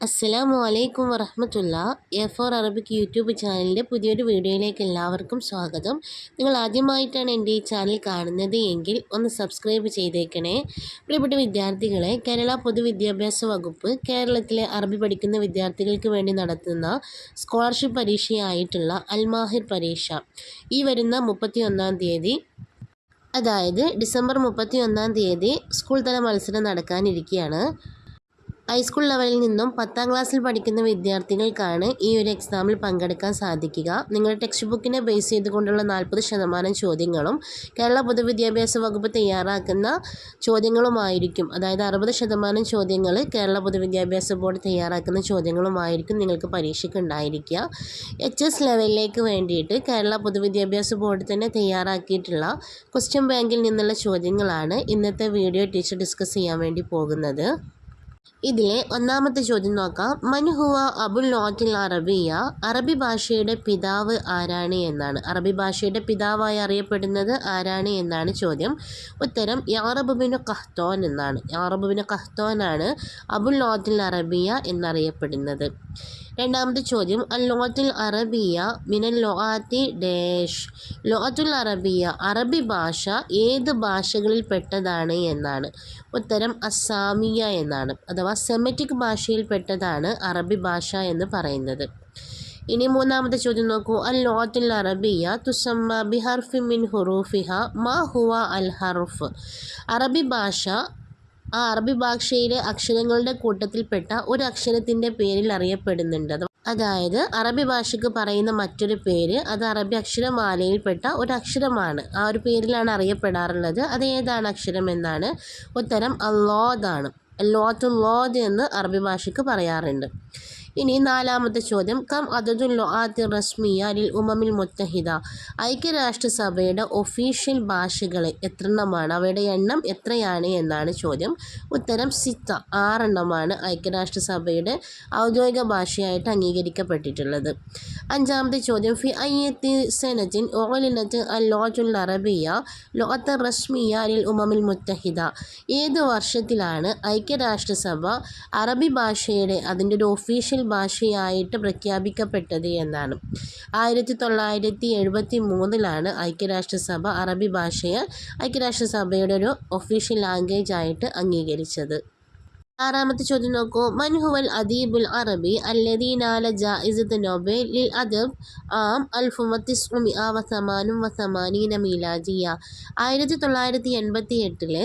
അസ്സലാമു അലൈക്കും വറഹ്മത്തുള്ള A4 Arabic YouTube ചാനലിൻ്റെ പുതിയൊരു വീഡിയോയിലേക്ക് എല്ലാവർക്കും സ്വാഗതം. നിങ്ങൾ ആദ്യമായിട്ടാണ് എൻ്റെ ഈ ചാനൽ കാണുന്നത് എങ്കിൽ ഒന്ന് സബ്സ്ക്രൈബ് ചെയ്തേക്കണേ. പ്രിയപ്പെട്ട വിദ്യാർത്ഥികളെ, കേരള പൊതുവിദ്യാഭ്യാസ വകുപ്പ് കേരളത്തിലെ അറബി പഠിക്കുന്ന വിദ്യാർത്ഥികൾക്ക് വേണ്ടി നടത്തുന്ന സ്കോളർഷിപ്പ് പരീക്ഷയായിട്ടുള്ള അൽമാഹിർ പരീക്ഷ ഈ വരുന്ന 31-ാം തീയതി, അതായത് ഡിസംബർ 31-ാം തീയതി സ്കൂൾ തല മത്സരം നടക്കാനിരിക്കുകയാണ്. ഹൈസ്കൂൾ ലെവലിൽ നിന്നും 10ാം ക്ലാസ്സിൽ പഠിക്കുന്ന വിദ്യാർത്ഥികൾക്കാണ് ഈ ഒരു എക്സാമിൽ പങ്കെടുക്കാൻ സാധിക്കുക. നിങ്ങളുടെ ടെക്സ്റ്റ് ബുക്കിനെ ബേസ് ചെയ്തുകൊണ്ടുള്ള 40% ചോദ്യങ്ങളും കേരള പൊതുവിദ്യാഭ്യാസ വകുപ്പ് തയ്യാറാക്കുന്ന ചോദ്യങ്ങളുമായിരിക്കും. അതായത് 60% ചോദ്യങ്ങൾ കേരള പൊതുവിദ്യാഭ്യാസ ബോർഡ് തയ്യാറാക്കുന്ന ചോദ്യങ്ങളുമായിരിക്കും നിങ്ങൾക്ക് പരീക്ഷയ്ക്ക് ഉണ്ടായിരിക്കുക. HS ലെവലിലേക്ക് വേണ്ടിയിട്ട് കേരള പൊതുവിദ്യാഭ്യാസ ബോർഡ് തന്നെ തയ്യാറാക്കിയിട്ടുള്ള ക്വസ്റ്റ്യൻ ബാങ്കിൽ നിന്നുള്ള ചോദ്യങ്ങളാണ് ഇന്നത്തെ വീഡിയോ ടീച്ചർ ഡിസ്കസ് ചെയ്യാൻ വേണ്ടി പോകുന്നത്. ഇതിലെ ഒന്നാമത്തെ ചോദ്യം നോക്കാം. മൻഹുവ അബുൽ ലോത്തിൽ അറബിയ, അറബി ഭാഷയുടെ പിതാവ് ആരാണ് എന്നാണ്. അറബി ഭാഷയുടെ പിതാവായി അറിയപ്പെടുന്നത് ആരാണ് എന്നാണ് ചോദ്യം. ഉത്തരം യാറബ് ബിൻ ഖഹ്തോൻ എന്നാണ്. യാറബ് ബിൻ ഖഹ്തോനാണ് അബുൽ ലോത്തിൽ അറബിയ എന്നറിയപ്പെടുന്നത്. രണ്ടാമത്തെ ചോദ്യം, അൽ ലോത്തുൽ അറബിയ മിനൽ ലോആത്തി ഡാഷ്. ലോത്തുൽ അറബിയ അറബി ഭാഷ ഏത് ഭാഷകളിൽ പെട്ടതാണ് എന്നാണ്. ഉത്തരം അസാമിയ എന്നാണ്. അഥവാ സെമറ്റിക് ഭാഷയിൽ പെട്ടതാണ് അറബി ഭാഷ എന്ന് പറയുന്നത്. ഇനി മൂന്നാമത്തെ ചോദ്യം നോക്കൂ. അൽ ലോത്തുൽ അറബിയ തുസമ്മ ബിഹർഫി മിൻ ഹുറൂഫിഹ മാ ഹുവ അൽ ഹർഫ്. അറബി ഭാഷ അറബി ഭാഷയിലെ അക്ഷരങ്ങളുടെ കൂട്ടത്തിൽപ്പെട്ട ഒരു അക്ഷരത്തിൻ്റെ പേരിൽ അറിയപ്പെടുന്നുണ്ട്. അതായത് അറബി ഭാഷയ്ക്ക് പറയുന്ന മറ്റൊരു പേര്, അത് അറബി അക്ഷരമാലയിൽപ്പെട്ട ഒരു അക്ഷരമാണ്. ആ ഒരു പേരിലാണ് അറിയപ്പെടാറുള്ളത്. അത് ഏതാണ് അക്ഷരം എന്നാണ്. ഉത്തരം അല്ലോദാണ്. ലോത്തുല്ലോദ് എന്ന് അറബി ഭാഷയ്ക്ക് പറയാറുണ്ട്. ഇനി നാലാമത്തെ ചോദ്യം, കം അദദുൽ ലോആത്തി റസ്മിയ ലിൽ ഉമമിൽ മുത്തഹിദ. ഐക്യരാഷ്ട്രസഭയുടെ ഒഫീഷ്യൽ ഭാഷകൾ എത്രണ്ണമാണ്, അവയുടെ എണ്ണം എത്രയാണ് എന്നാണ് ചോദ്യം. ഉത്തരം 6, 6 ഐക്യരാഷ്ട്രസഭയുടെ ഔദ്യോഗിക ഭാഷയായിട്ട് അംഗീകരിക്കപ്പെട്ടിട്ടുള്ളത്. അഞ്ചാമത്തെ ചോദ്യം, ഫി അയ്യത്തി സനത്തിൻ ഉഅ്ലിനത് അൽ ലോത്തുൽ അറബിയ ലോഅത്ത റസ്മിയ ലിൽ ഉമമിൽ മുത്തഹിദ. ഏത് വർഷത്തിലാണ് ഐക്യരാഷ്ട്രസഭ അറബി ഭാഷയുടെ അതിൻ്റെ ഒരു ഒഫീഷ്യൽ ഭാഷയായിട്ട് പ്രഖ്യാപിക്കപ്പെട്ടത് എന്നാണ്. 1973 ഐക്യരാഷ്ട്രസഭ അറബി ഭാഷയെ ഐക്യരാഷ്ട്രസഭയുടെ ഒരു ഒഫീഷ്യൽ ലാംഗ്വേജ് ആയിട്ട് അംഗീകരിച്ചത്. ആറാമത്തെ ചോദ്യം നോക്കൂ. മൻഹുവൽ അദീബുൽ അറബി അല്ലദീ നാല ജായിസത്ത് നൊബേൽ ലിൽ അദബ് ആം 1988 മീലാദിയ. 1988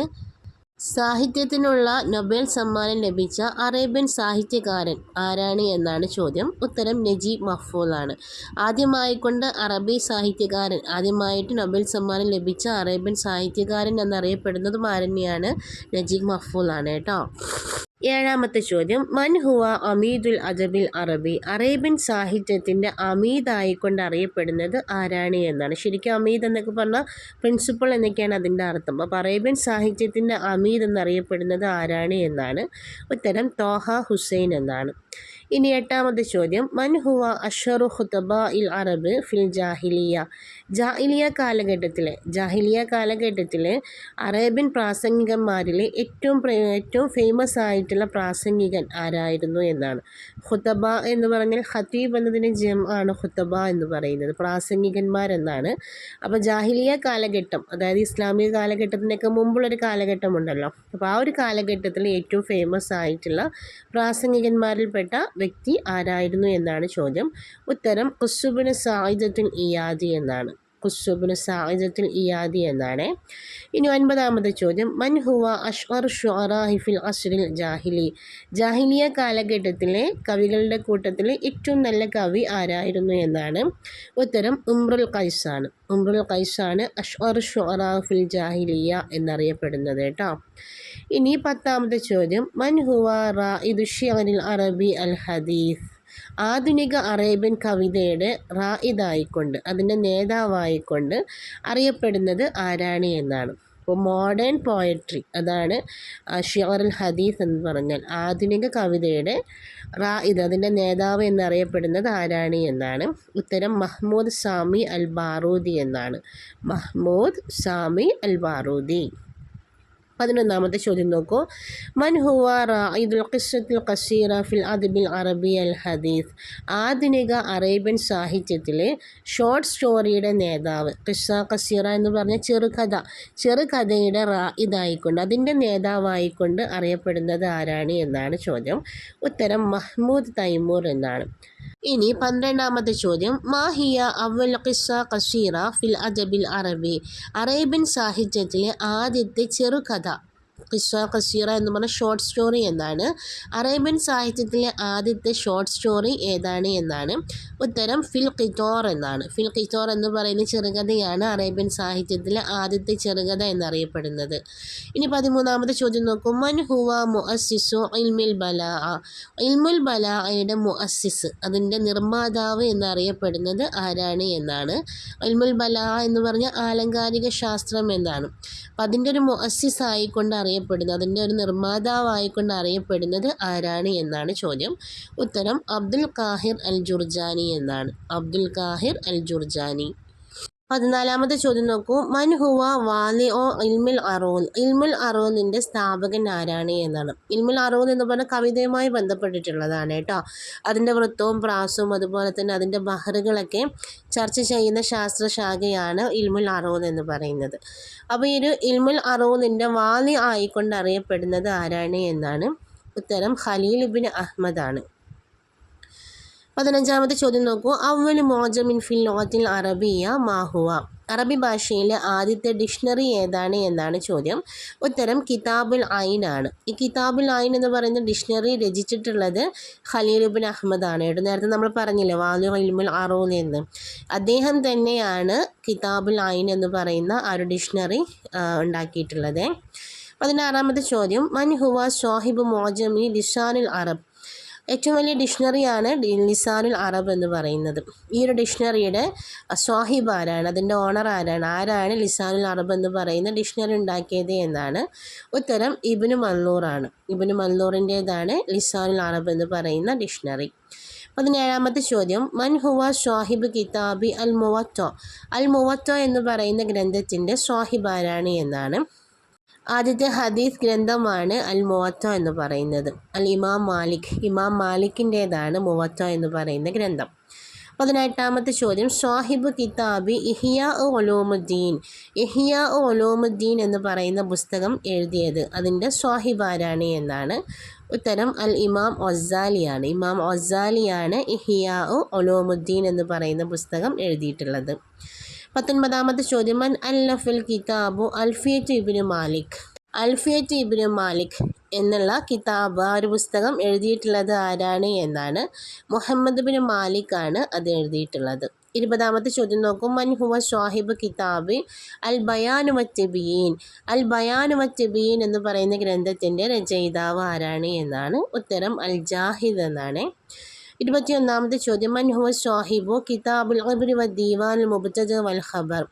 സാഹിത്യത്തിനുള്ള നൊബേൽ സമ്മാനം ലഭിച്ച അറേബ്യൻ സാഹിത്യകാരൻ ആരാണ് എന്നാണ് ചോദ്യം. ഉത്തരം നജീബ് മഹ്ഫൂദ് ആണ്. ആദ്യമായിക്കൊണ്ട് അറബി സാഹിത്യകാരൻ, ആദ്യമായിട്ട് നൊബേൽ സമ്മാനം ലഭിച്ച അറേബ്യൻ സാഹിത്യകാരൻ എന്നറിയപ്പെടുന്നതും ആരെന്നെയാണ്, നജീബ് മഹ്ഫൂദ് ആണ് കേട്ടോ. ഏഴാമത്തെ ചോദ്യം, മൻ ഹുവ അമീദുൽ അദബിൽ അറബി. അറേബ്യൻ സാഹിത്യത്തിൻ്റെ അമീദായിക്കൊണ്ട് അറിയപ്പെടുന്നത് ആരാണ് എന്നാണ്. ശരിക്കും അമീദ് എന്നൊക്കെ പറഞ്ഞാൽ പ്രിൻസിപ്പൾ എന്നൊക്കെയാണ് അതിൻ്റെ അർത്ഥം. അപ്പോൾ അറേബ്യൻ സാഹിത്യത്തിൻ്റെ അമീദ് എന്നറിയപ്പെടുന്നത് ആരാണ് എന്നാണ്. ഉത്തരം തോഹ ഹുസൈൻ എന്നാണ്. ഇനി എട്ടാമത്തെ ചോദ്യം, മൻ ഹുവ അഷ്ഹറു ഖുതബാ ഇൽ അറബ് ഫിൽ ജാഹിലിയ. ജാഹിലിയ കാലഘട്ടത്തിലെ അറേബ്യൻ പ്രാസംഗികന്മാരിലെ ഏറ്റവും ഫേമസ് ആയിട്ടുള്ള പ്രാസംഗികൻ ആരായിരുന്നു എന്നാണ്. ഖുതബ എന്ന് പറഞ്ഞാൽ ഖതീബ് എന്നതിന് ജം ആണ് ഖുതബ എന്ന് പറയുന്നത്, പ്രാസംഗികന്മാരെന്നാണ്. അപ്പോൾ ജാഹിലിയ കാലഘട്ടം, അതായത് ഇസ്ലാമിക കാലഘട്ടത്തിനൊക്കെ മുമ്പുള്ളൊരു കാലഘട്ടമുണ്ടല്ലോ, അപ്പോൾ ആ ഒരു കാലഘട്ടത്തിൽ ഏറ്റവും ഫേമസ് ആയിട്ടുള്ള പ്രാസംഗികന്മാരിൽപ്പെട്ട വ്യക്തി ആരായിരുന്നു എന്നാണ് ചോദ്യം. ഉത്തരം ഖുസ്ബുന് സായിദത്തുൽ ഇയാദി എന്നാണ്. ഖുസ്ബുന് സായിദത്തുൽ ഇയാദി എന്നാണ്. ഇനി ഒൻപതാമത്തെ ചോദ്യം, മൻ ഹുവ അഷ്അർ ഷുഅറാഇ ഫിൽ അസ്റിൽ ജാഹിലി. ജാഹിലിയ കാലഘട്ടത്തിലെ കവികളുടെ കൂട്ടത്തിൽ ഏറ്റവും നല്ല കവി ആരായിരുന്നു എന്നാണ്. ഉത്തരം ഉംറുൽ ഖൈസാണ്. ഉംറുൽ ഖൈസാണ് അഷ്അർ ഷുഅറാ ഫിൽ ജാഹിലിയ എന്നറിയപ്പെടുന്നത് കേട്ടോ. ഇനി പത്താമത്തെ ചോദ്യം, മൻ ഹുവ റായിദു ഷിഅറിൽ അറബി അൽ ഹദീസ്. ആധുനിക അറേബ്യൻ കവിതയുടെ റായിദായിക്കൊണ്ട്, അതിൻ്റെ നേതാവായിക്കൊണ്ട് അറിയപ്പെടുന്നത് ആരാണ് എന്നാണ്. അപ്പോൾ മോഡേൺ പോയട്രി, അതാണ് ഷിഅറുൽ ഹദീസ് എന്ന് പറഞ്ഞാൽ ആധുനിക കവിതയുടെ റായിദ്, അതിൻ്റെ നേതാവ് എന്നറിയപ്പെടുന്നത് ആരാണ് എന്നാണ്. ഉത്തരം മഹ്മൂദ് സാമി അൽ ബാറൂദി എന്നാണ്. മഹ്മൂദ് സാമി അൽ ബാറൂദി. 11-ാമത്തെ ചോദ്യം നോക്കൂ. മൻ ഹുവ റായിദുൽ ഖിസ്സത്തുൽ ഖസീറ ഫിൽ അദ്ബിൽ അറബി അൽ ഹദീസ്. ആധുനിക അറേബ്യൻ സാഹിത്യത്തിലെ ഷോർട്ട് സ്റ്റോറിയുടെ നേതാവ്. ഖിസ്സ ഖസീറ എന്ന് പറഞ്ഞ ചെറുകഥയുടെ റായിദായിക്കൊണ്ട് അതിൻ്റെ നേതാവായിക്കൊണ്ട് അറിയപ്പെടുന്നത് ആരാണ് എന്നാണ് ചോദ്യം. ഉത്തരം മഹ്മൂദ് തൈമൂർ എന്നാണ്. ഇനി 12-ാമത്തെ ചോദ്യം. മാഹിയ അവൽ ഖിസ്സ ഖസീറ ഫിൽ അദബിൽ അറബി. അറേബ്യൻ സാഹിത്യത്തിലെ ആദ്യത്തെ ചെറുകഥ. ഖിസ്സ ഖസീറ എന്ന് പറഞ്ഞ ഷോർട്ട് സ്റ്റോറി എന്നാണ്. അറേബ്യൻ സാഹിത്യത്തിലെ ആദ്യത്തെ ഷോർട്ട് സ്റ്റോറി ഏതാണ് എന്നാണ്. ഉത്തരം ഫിൽ ഖിത്തോർ എന്നാണ്. ഫിൽ ഖിത്തോർ എന്ന് പറയുന്ന ചെറുകഥയാണ് അറേബ്യൻ സാഹിത്യത്തിലെ ആദ്യത്തെ ചെറുകഥ എന്നറിയപ്പെടുന്നത്. ഇനി 13-ാമത്തെ ചോദ്യം നോക്കൂ. മൻ ഹുവ മുഅസ്സിസു ഇൽമുൽ ബലാഅ. ഇൽമുൽ ബലാഅയുടെ മുഅസ്സിസ്, അതിൻ്റെ നിർമ്മാതാവ് എന്നറിയപ്പെടുന്നത് ആരാണ് എന്നാണ്. ഇൽമുൽ ബലാഅ എന്ന് പറഞ്ഞ ആലങ്കാരിക ശാസ്ത്രം എന്നാണ്. അപ്പം അതിൻ്റെ ഒരു മുഅസ്സിസ് ആയിക്കൊണ്ട് അറിയപ്പെടുന്നത്, അതിൻ്റെ ഒരു നിർമ്മാതാവായിക്കൊണ്ട് അറിയപ്പെടുന്നത് ആരാണ് എന്നാണ് ചോദ്യം. ഉത്തരം അബ്ദുൽ ഖാഹിർ അൽ ജുർജാനി എന്നാണ്. അബ്ദുൽ ഖാഹിർ അൽ ജുർജാനി. 14-ാമത്തെ ചോദ്യം നോക്കൂ. മൻ ഹുവ വാലിഉ ഇൽമുൽ അറൂൽ. ഇൽമുൽ അറൂലിൻ്റെ സ്ഥാപകൻ ആരാണ് എന്നാണ്. ഇൽമുൽ അറൂൽ എന്ന് പറഞ്ഞാൽ കവിതയുമായി ബന്ധപ്പെട്ടിട്ടുള്ളതാണ് കേട്ടോ. അതിൻ്റെ വൃത്തവും പ്രാസവും അതുപോലെ തന്നെ അതിൻ്റെ ബഹറുകളൊക്കെ ചർച്ച ചെയ്യുന്ന ശാസ്ത്രശാഖയാണ് ഇൽമുൽ അറൂൽ എന്ന് പറയുന്നത്. അപ്പോൾ ഈ ഒരു ഇൽമുൽ അറൂലിൻ്റെ വാലി ആയിക്കൊണ്ട് അറിയപ്പെടുന്നത് ആരാണ് എന്നാണ്. ഉത്തരം ഖലീൽ ഇബ്നു അഹ്മദ് ആണ്. 15-ാമത്തെ ചോദ്യം നോക്കൂ. അവ്വലു മുഅ്ജമിൻ ഫിൽ ലുഗത്തിൽ അറബിയ മാഹുവ. അറബി ഭാഷയിലെ ആദ്യത്തെ ഡിക്ഷണറി ഏതാണ് എന്നാണ് ചോദ്യം. ഉത്തരം കിതാബുൽ ഐൻ ആണ്. ഈ കിതാബുൽ ഐൻ എന്ന് പറയുന്ന ഡിക്ഷണറി രചിച്ചിട്ടുള്ളത് ഖലീൽ ഇബ്നു അഹ്മദ് ആണ്. നേരത്തെ നമ്മൾ പറഞ്ഞില്ലേ വാലിഉ ഇൽമുൽ അറൂൽ എന്ന്. അദ്ദേഹം തന്നെയാണ് കിതാബുൽ ഐൻ എന്ന് പറയുന്ന ആ ഒരു ഡിക്ഷണറി ഉണ്ടാക്കിയിട്ടുള്ളത്. 16-ാമത്തെ ചോദ്യം. മൻ ഹുവ സാഹിബു മുഅ്ജമി ലിസാനുൽ അറബ്. ഏറ്റവും വലിയ ഡിക്ഷണറിയാണ് ലിസാനുൽ അറബ് എന്ന് പറയുന്നത്. ഈ ഒരു ഡിക്ഷണറിയുടെ സ്വാഹിബ് ആരാണ്, അതിൻ്റെ ഓണർ ആരാണ് ലിസാനുൽ അറബ് എന്ന് പറയുന്ന ഡിക്ഷണറി ഉണ്ടാക്കിയത് എന്നാണ്. ഉത്തരം ഇബ്നു മൻലൂർ ആണ്. ഇബ്നു മൻലൂറിൻ്റേതാണ് ലിസാനുൽ അറബ് എന്ന് പറയുന്ന ഡിക്ഷണറി. 17-ാമത്തെ ചോദ്യം. മൻ ഹുവ സ്വാഹിബ് കിതാബി അൽ മുവത്ത. അൽ മുവത്ത എന്ന് പറയുന്ന ഗ്രന്ഥത്തിൻ്റെ സ്വാഹിബ് ആരാണ് എന്നാണ്. ആദ്യത്തെ ഹദീസ് ഗ്രന്ഥമാണ് അൽ മുവത്ത എന്ന് പറയുന്നത്. ഇമാം മാലിക്കിൻ്റേതാണ് മുവത്ത എന്ന് പറയുന്ന ഗ്രന്ഥം. 18-ാമത്തെ ചോദ്യം. സ്വാഹിബ് കിതാബി ഇഹ്യാ ഉലൂമുദ്ദീൻ. ഇഹ്യാ ഉലൂമുദ്ദീൻ എന്ന് പറയുന്ന പുസ്തകം എഴുതിയത്, അതിൻ്റെ സ്വാഹിബ് ആരാണ് എന്നാണ്. ഉത്തരം അൽ ഇമാം ഒസ്സാലിയാണ്. ഇമാം ഒസ്സാലിയാണ് ഇഹ്യാ ഉലൂമുദ്ദീൻ എന്ന് പറയുന്ന പുസ്തകം എഴുതിയിട്ടുള്ളത്. 19-ാമത്തെ ചോദ്യം. മൻ അല്ലഫൽ കിതാബു അൽഫിയത്ത് ഇബ്നു മാലിക്. അൽഫിയത്ത് ഇബ്നു മാലിക് എന്നുള്ള കിതാബ്, ആ ഒരു പുസ്തകം എഴുതിയിട്ടുള്ളത് ആരാണ് എന്നാണ്. മുഹമ്മദ് ബിൻ മാലിക് ആണ് അത് എഴുതിയിട്ടുള്ളത്. 20-ാമത്തെ ചോദ്യം നോക്കും. മൻ ഹുവ സ്വാഹിബ് കിതാബ് അൽ ബയാനു വത്തബീൻ. അൽ ബയാനു വത്തബീൻ എന്ന് പറയുന്ന ഗ്രന്ഥത്തിൻ്റെ രചയിതാവ് ആരാണ് എന്നാണ്. ഉത്തരം അൽ ജാഹിദ് എന്നാണ്. 21-ാമത്തെ ചോദ്യം. മൻ ഹുവ സ്വാഹിബു കിതാബുൽ ഇബ്രി വ ദീവാനുൽ മുബ്തദ വൽ ഖബർ.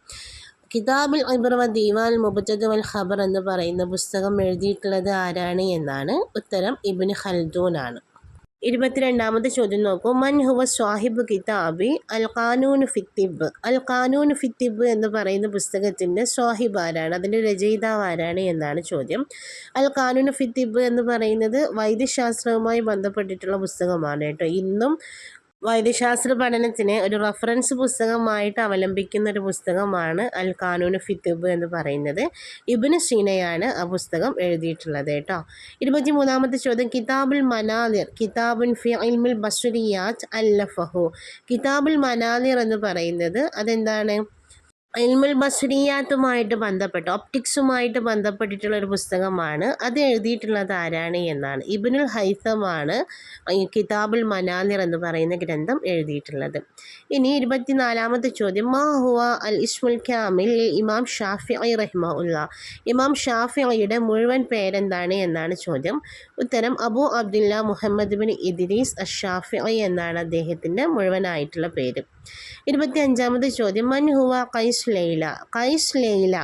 കിതാബുൽ ഇബ്രി വ ദീവാനുൽ മുബ്തദ വൽ ഖബർ എന്ന് പറയുന്ന പുസ്തകം എഴുതിയിട്ടുള്ളത് ആരാണ് എന്നാണ്. ഉത്തരം ഇബ്നു ഖൽദൂൻ ആണ്. 22-ാമത്തെ ചോദ്യം നോക്കൂ. മൻ ഹുവ സ്വാഹിബ് കിതാബി അൽ ഖാനൂൻ ഫി തിബ്. അൽ ഖാനൂൻ ഫി തിബ് എന്ന് പറയുന്ന പുസ്തകത്തിൻ്റെ സ്വാഹിബ് ആരാണ്, അതിൻ്റെ രചയിതാവ് ആരാണ് എന്നാണ് ചോദ്യം. അൽ ഖാനൂൻ ഫി തിബ് എന്ന് പറയുന്നത് വൈദ്യശാസ്ത്രവുമായി ബന്ധപ്പെട്ടിട്ടുള്ള പുസ്തകമാണ് കേട്ടോ. ഇന്നും വൈദ്യശാസ്ത്ര പഠനത്തിന് ഒരു റഫറൻസ് പുസ്തകമായിട്ട് അവലംബിക്കുന്ന ഒരു പുസ്തകമാണ് അൽ ഖാനൂൻ ഫി തിബ് എന്ന് പറയുന്നത്. ഇബ്നു സീനയാണ് ആ പുസ്തകം എഴുതിയിട്ടുള്ളത് കേട്ടോ. 23-ാമത്തെ ചോദ്യം. കിതാബുൽ മനാദിർ കിതാബുൻ ഫി ഇൽമുൽ ബസ്വരിയാത്ത് അല്ലഫഹു. കിതാബുൽ മനാദിർ എന്ന് പറയുന്നത് അതെന്താണ്? ഇൽമുൽ ബസ്വരിയാത്തുമായിട്ട് ബന്ധപ്പെട്ട്, ഒപ്റ്റിക്സുമായിട്ട് ബന്ധപ്പെട്ടിട്ടുള്ള ഒരു പുസ്തകമാണ്. അത് എഴുതിയിട്ടുള്ളത് ആരാണ് എന്നാണ്. ഇബ്നുൽ ഹൈത്തമാണ് ഈ കിതാബുൽ മനാദിർ എന്ന് പറയുന്ന ഗ്രന്ഥം എഴുതിയിട്ടുള്ളത്. ഇനി 24-ാമത്തെ ചോദ്യം. മാ ഹുവ അൽ ഇസ്മുൽ കാമിൽ ഇമാം ഷാഫിഈ റഹിമഹുല്ലാ. ഇമാം ഷാഫിഈയുടെ മുഴുവൻ പേരെന്താണ് എന്നാണ് ചോദ്യം. ഉത്തരം അബൂ അബ്ദുല്ല മുഹമ്മദ് ബിൻ ഇദ്രീസ് അഷ്-ഷാഫിഈ എന്നാണ് അദ്ദേഹത്തിൻ്റെ മുഴുവനായിട്ടുള്ള പേര്. 25-ാമത്തെ ചോദ്യം. മൻ ഹുവ ഖൈസ് ലൈല. ഖൈസ് ലൈല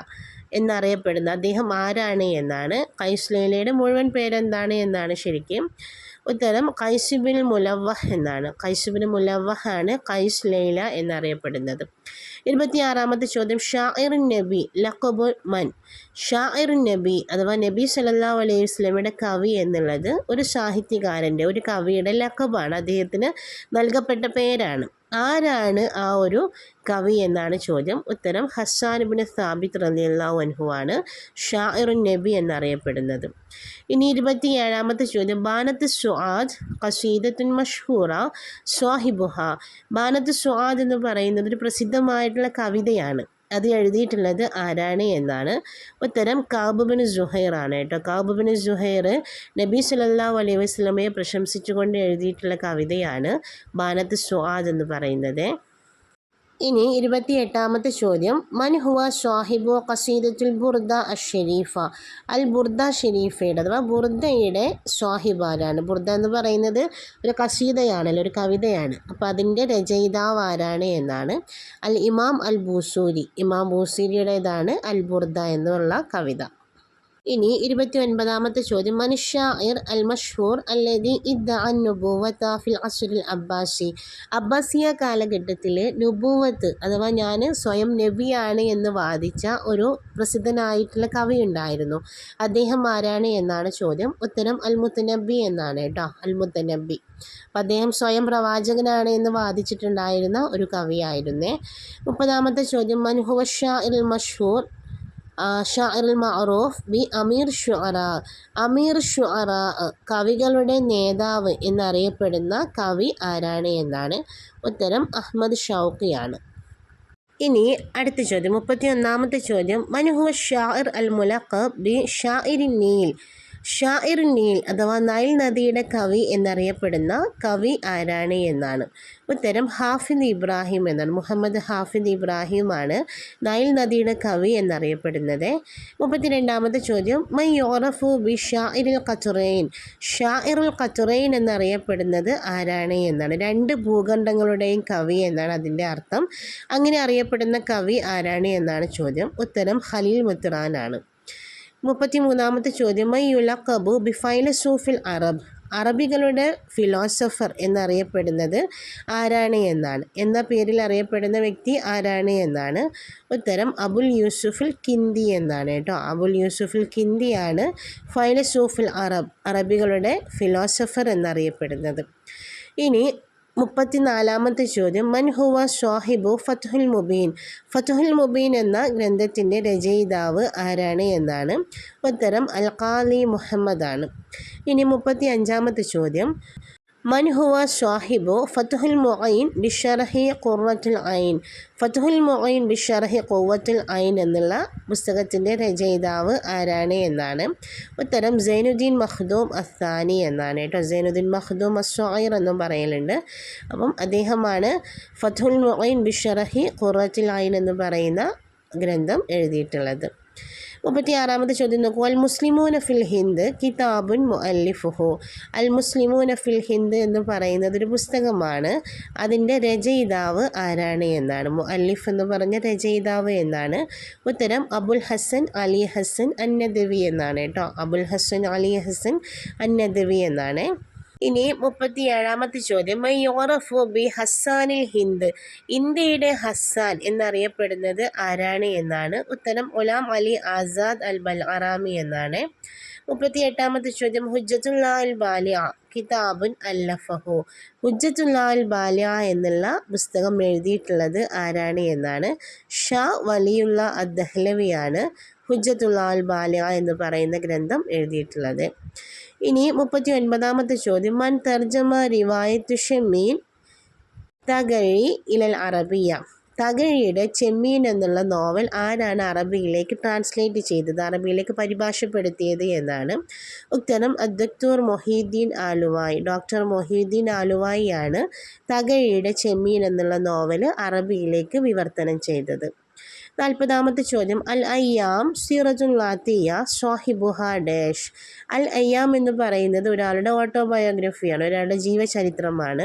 എന്നറിയപ്പെടുന്ന അദ്ദേഹം ആരാണ് എന്നാണ്. ഖൈസ് ലൈലയുടെ മുഴുവൻ പേരെന്താണ് എന്നാണ് ശരിക്കും. ഉത്തരം ഖൈസ് ബിൻ മുലവ്വഹ് എന്നാണ്. ഖൈസ് ബിൻ മുലവ്വഹ് ആണ് ഖൈസ് ലൈല എന്നറിയപ്പെടുന്നത്. 26ാമത്തെ ചോദ്യം ഷാഇറുൻ നബി ലഖബു മൻ. ഷാഇറുൻ നബി അഥവാ നബി സല്ലല്ലാഹു അലൈഹി വസല്ലമയുടെ കവി എന്നുള്ളത് ഒരു സാഹിത്യകാരൻ്റെ, ഒരു കവിയുടെ ലഖബാണ്, അദ്ദേഹത്തിന് നൽകപ്പെട്ട പേരാണ്. ആരാണ് ആ ഒരു കവി എന്നാണ് ചോദ്യം. ഉത്തരം ഹസ്സാൻ ഇബ്നു സാബിത്ത് റളിയല്ലാഹു അൻഹു ആണ് ഷാഇറുൻ നബി എന്നറിയപ്പെടുന്നത്. ഇനി 27ാമത്തെ ചോദ്യം ബാനത്ത് സുആദ് ഖസീദത്തുൻ മഷ്ഹൂറ സ്വാഹിബുഹ. ബാനത്ത് സുആദ് എന്ന് പറയുന്നത് ഒരു പ്രസിദ്ധമായിട്ടുള്ള കവിതയാണ്. അത് എഴുതിയിട്ടുള്ളത് ആരാണ് എന്നാണ്. ഉത്തരം കഅബ് ബിൻ സുഹൈർ ആണ് കേട്ടോ. കഅബ് ബിൻ സുഹൈർ നബി സല്ലല്ലാഹു അലൈഹി വസല്ലമയെ പ്രശംസിച്ചുകൊണ്ട് എഴുതിയിട്ടുള്ള കവിതയാണ് ബാനത്ത് സുആദ് എന്ന് പറയുന്നത്. ഇനി 28ാമത്തെ ചോദ്യം മൻ ഹുവ സ്വാഹിബു ഖസീദത്തുൽ ബുർദ അഷ്ഷരീഫ. അൽ ബുർദ ഷെരീഫയുടെ അഥവാ ബുർദയുടെ സ്വാഹിബ് ആരാണ്? ബുർദ എന്ന് പറയുന്നത് ഒരു ഖസീദയാണല്ലോ, ഒരു കവിതയാണ്. അപ്പോൾ അതിൻ്റെ രചയിതാവ് ആരാണ് എന്നാണ്. അൽ ഇമാം അൽ ബൂസൂരി. ഇമാം ബൂസൂരിയുടേതാണ് അൽ ബുർദ എന്നുള്ള കവിത. ഇനി 29ാമത്തെ ചോദ്യം മൻ ഷാഇർ അൽ മഷ്ഹൂർ അല്ലദി ഇദ്ദഅ നുബുവത ഫിൽ അസ്റിൽ അബ്ബാസി. അബ്ബാസിയ കാലഘട്ടത്തിലെ നുബുവത്ത് അഥവാ ഞാൻ സ്വയം നബിയാണ് എന്ന് വാദിച്ച ഒരു പ്രസിദ്ധനായിട്ടുള്ള കവി ഉണ്ടായിരുന്നു. അദ്ദേഹം ആരാണ് എന്നാണ് ചോദ്യം. ഉത്തരം അൽ മുത്തനബി എന്നാണ് കേട്ടോ. അൽ മുത്തനബി. അപ്പം അദ്ദേഹം സ്വയം പ്രവാചകനാണ് എന്ന് വാദിച്ചിട്ടുണ്ടായിരുന്ന ഒരു കവിയായിരുന്നേ. 30ാമത്തെ ചോദ്യം മൻ ഹുവ ഷാഇർ അൽ മഷ്ഹൂർ ഷാഇർ മഅറൂഫ് ബി അമീർ ഷുഅറാ. അമീർ ഷുഅറാ കവികളുടെ നേതാവ് എന്നറിയപ്പെടുന്ന കവി ആരാണ് എന്നാണ്. ഉത്തരം അഹ്മദ് ഷൗക്കിയാണ്. ഇനി അടുത്ത ചോദ്യം 31ാമത്തെ ചോദ്യം മൻ ഹുവ ഷാഇർ അൽ മുലഖബ് ബി ഷാഇറിൻ നീൽ. ഷാഇറുൻ നീൽ അഥവാ നൈൽ നദിയുടെ കവി എന്നറിയപ്പെടുന്ന കവി ആരാണ് എന്നാണ്. ഉത്തരം ഹാഫിദ് ഇബ്രാഹിം എന്നാണ്. മുഹമ്മദ് ഹാഫിദ് ഇബ്രാഹിമാണ് നൈൽ നദിയുടെ കവി എന്നറിയപ്പെടുന്നത്. 32ാമത്തെ ചോദ്യം മൻ യുറഫു ബി ഷാഇറുൽ ഖത്റൈൻ. ഷാഇറുൽ ഖത്റൈൻ എന്നറിയപ്പെടുന്നത് ആരാണ് എന്നാണ്. രണ്ട് ഭൂഖണ്ഡങ്ങളുടെയും കവി എന്നാണ് അതിൻ്റെ അർത്ഥം. അങ്ങനെ അറിയപ്പെടുന്ന കവി ആരാണ് എന്നാണ് ചോദ്യം. ഉത്തരം ഖലീൽ മുത്റാനാണ്. 33ാമത്തെ ചോദ്യം മൻ യുലഖബു ബി ഫൈലസൂഫിൽ അറബ്. അറബികളുടെ ഫിലോസഫർ എന്നറിയപ്പെടുന്നത് ആരാണ് എന്നാണ്. എന്ന പേരിൽ അറിയപ്പെടുന്ന വ്യക്തി ആരാണ് എന്നാണ്. ഉത്തരം അബുൽ യൂസുഫുൽ കിന്ദി എന്നാണ് കേട്ടോ. അബുൽ യൂസുഫുൽ കിന്ദിയാണ് ഫൈലസൂഫുൽ അറബ്, അറബികളുടെ ഫിലോസഫർ എന്നറിയപ്പെടുന്നത്. ഇനി 34ാമത്തെ ചോദ്യം മൻ ഹുവ സ്വാഹിബു ഫത്ഹുൽ മുബീൻ. ഫത്ഹുൽ മുബീൻ എന്ന ഗ്രന്ഥത്തിൻ്റെ രചയിതാവ് ആരാണ് എന്നാണ്. ഉത്തരം അൽ ഖാലി മുഹമ്മദ് ആണ്. ഇനി 35ാമത്തെ ചോദ്യം മൻ ഹുവ സ്വാഹിബു ഫത്ഹുൽ മുഈൻ ബിശർഹി ഖുർറത്തുൽ ഐൻ. ഫത്ഹുൽ മുഈൻ ബിശർഹി ഖുവ്വത്തുൽ ഐൻ എന്നുള്ള പുസ്തകത്തിൻ്റെ രചയിതാവ് ആരാണ് എന്നാണ്. ഉത്തരം സൈനുദ്ദീൻ മഖ്ദൂം അസ്സാനി എന്നാണ് കേട്ടോ. സൈനുദ്ദീൻ മഖ്ദൂം അസ്സഗീർ എന്നും പറയലുണ്ട്. അപ്പം അദ്ദേഹമാണ് ഫത്ഹുൽ മുഈൻ ബിശർഹി ഖുർറത്തുൽ ഐൻ എന്ന് പറയുന്ന ഗ്രന്ഥം എഴുതിയിട്ടുള്ളത്. 36ാമത്തെ ചോദ്യം നോക്കൂ. അൽ മുസ്ലിമൂന ഫിൽ ഹിന്ദ് കിതാബുൻ മുഅല്ലിഫുഹു. അൽ മുസ്ലിമൂന ഫിൽ ഹിന്ദ് എന്ന് പറയുന്നത് ഒരു പുസ്തകമാണ്. അതിൻ്റെ രചയിതാവ് ആരാണ് എന്നാണ്. മുഅല്ലിഫ് എന്ന് പറഞ്ഞ രചയിതാവ് എന്നാണ്. ഉത്തരം അബുൽ ഹസൻ അലി ഹസൻ അന്നദവി എന്നാണ് കേട്ടോ. അബുൽ ഹസൻ അലി ഹസൻ അന്നദവി എന്നാണ്. ഇനി 37ാമത്തെ ചോദ്യം മൻ യുറഫു ബി ഹസ്സാനിൽ ഹിന്ദ്. ഇന്ത്യയുടെ ഹസ്സാൻ എന്നറിയപ്പെടുന്നത് ആരാണ് എന്നാണ്. ഉത്തരം ഗുലാം അലി ആസാദ് അൽ ബൽഅറാമി എന്നാണ്. 38ാമത്തെ ചോദ്യം ഹുജ്ജത്തുല്ലാ അൽ ബാലിഅ കിതാബുൻ അല്ലഫഹു. ഹുജ്ജത്തുല്ലാ അൽ ബാലിഅ എന്നുള്ള പുസ്തകം എഴുതിയിട്ടുള്ളത് ആരാണ് എന്നാണ്. ഷാ വലിയുള്ള അദ്ദഹ്ലവിയാണ് ഹുജ്ജത്തുല്ലാ അൽ ബാലിഅ എന്ന് പറയുന്ന ഗ്രന്ഥം എഴുതിയിട്ടുള്ളത്. ഇനി 39ാമത്തെ ചോദ്യം മൻ തർജമ റിവായത്തു ഷമീൻ തഗഴി ഇലൽ അറബിയ. തകഴിയുടെ ചെമ്മീൻ എന്നുള്ള നോവൽ ആരാണ് അറബിയിലേക്ക് ട്രാൻസ്ലേറ്റ് ചെയ്തത്, അറബിയിലേക്ക് പരിഭാഷപ്പെടുത്തിയത് എന്നാണ്. ഉത്തരം അദ്ദക്തൂർ മൊഹീദ്ദീൻ ആലുവായി. ഡോക്ടർ മൊഹീദ്ദീൻ ആലുവായിയാണ് തകഴിയുടെ ചെമ്മീൻ എന്നുള്ള നോവൽ അറബിയിലേക്ക് വിവർത്തനം ചെയ്തത്. 40ാമത്തെ ചോദ്യം അൽ അയ്യാം സീറത്തുൻ ലാത്തിയ സാഹിബുഹ ഡാഷ്. അൽ അയ്യാം എന്ന് പറയുന്നത് ഒരാളുടെ ഓട്ടോബയോഗ്രഫിയാണ്, ഒരാളുടെ ജീവചരിത്രമാണ്.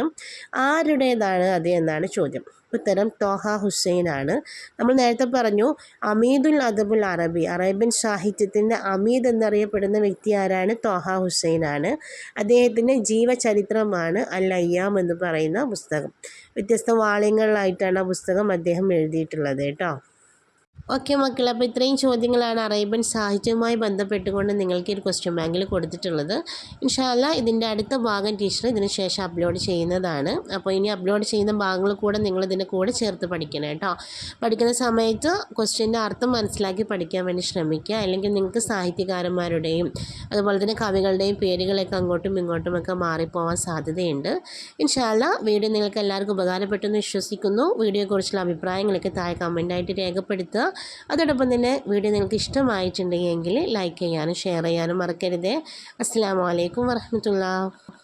ആരുടേതാണ് അത് എന്നാണ് ചോദ്യം. ഉത്തരം തോഹ ഹുസൈൻ ആണ്. നമ്മൾ നേരത്തെ പറഞ്ഞു അമീദുൽ അദബുൽ അറബി, അറേബ്യൻ സാഹിത്യത്തിൻ്റെ അമീദ് എന്നറിയപ്പെടുന്ന വ്യക്തി ആരാണ്? തോഹ ഹുസൈൻ ആണ്. അദ്ദേഹത്തിൻ്റെ ജീവചരിത്രമാണ് അൽ അയ്യാം എന്ന് പറയുന്ന പുസ്തകം. വ്യത്യസ്ത വാള്യങ്ങളിലായിട്ടാണ് ആ പുസ്തകം അദ്ദേഹം എഴുതിയിട്ടുള്ളത് കേട്ടോ. ഓക്കെ മക്കളെ, അപ്പോൾ ഇത്രയും ചോദ്യങ്ങളാണ് അറേബ്യൻ സാഹിത്യവുമായി ബന്ധപ്പെട്ടുകൊണ്ട് നിങ്ങൾക്ക് ഒരു ക്വസ്റ്റ്യൻ ബാങ്കിൽ കൊടുത്തിട്ടുള്ളത്. ഇൻഷാ അല്ലാ ഇതിൻ്റെ അടുത്ത ഭാഗം ടീച്ചർ ഇതിന് ശേഷം അപ്ലോഡ് ചെയ്യുന്നതാണ്. അപ്പോൾ ഇനി അപ്ലോഡ് ചെയ്യുന്ന ഭാഗങ്ങൾ കൂടെ നിങ്ങൾ ഇതിൻ്റെ കൂടെ ചേർത്ത് പഠിക്കണം കേട്ടോ. പഠിക്കുന്ന സമയത്ത് ക്വസ്റ്റ്യൻ്റെ അർത്ഥം മനസ്സിലാക്കി പഠിക്കാൻ വേണ്ടി ശ്രമിക്കുക. അല്ലെങ്കിൽ നിങ്ങൾക്ക് സാഹിത്യകാരന്മാരുടെയും അതുപോലെ തന്നെ കവികളുടെയും പേരുകളൊക്കെ അങ്ങോട്ടും ഇങ്ങോട്ടുമൊക്കെ മാറിപ്പോവാൻ സാധ്യതയുണ്ട്. ഇൻഷാ അല്ലാ വീഡിയോ നിങ്ങൾക്ക് എല്ലാവർക്കും ഉപകാരപ്പെട്ടെന്ന് വിശ്വസിക്കുന്നു. വീഡിയോയെക്കുറിച്ചുള്ള അഭിപ്രായങ്ങളൊക്കെ താഴെ കമൻറ്റായിട്ട് രേഖപ്പെടുത്തുക. അതോടൊപ്പം തന്നെ വീഡിയോ നിങ്ങൾക്ക് ഇഷ്ടമായിട്ടുണ്ടെങ്കിൽ ലൈക്ക് ചെയ്യാനും ഷെയർ ചെയ്യാനും മറക്കരുത്. അസ്സലാമു അലൈക്കും വറഹ്മത്തുള്ളാഹി.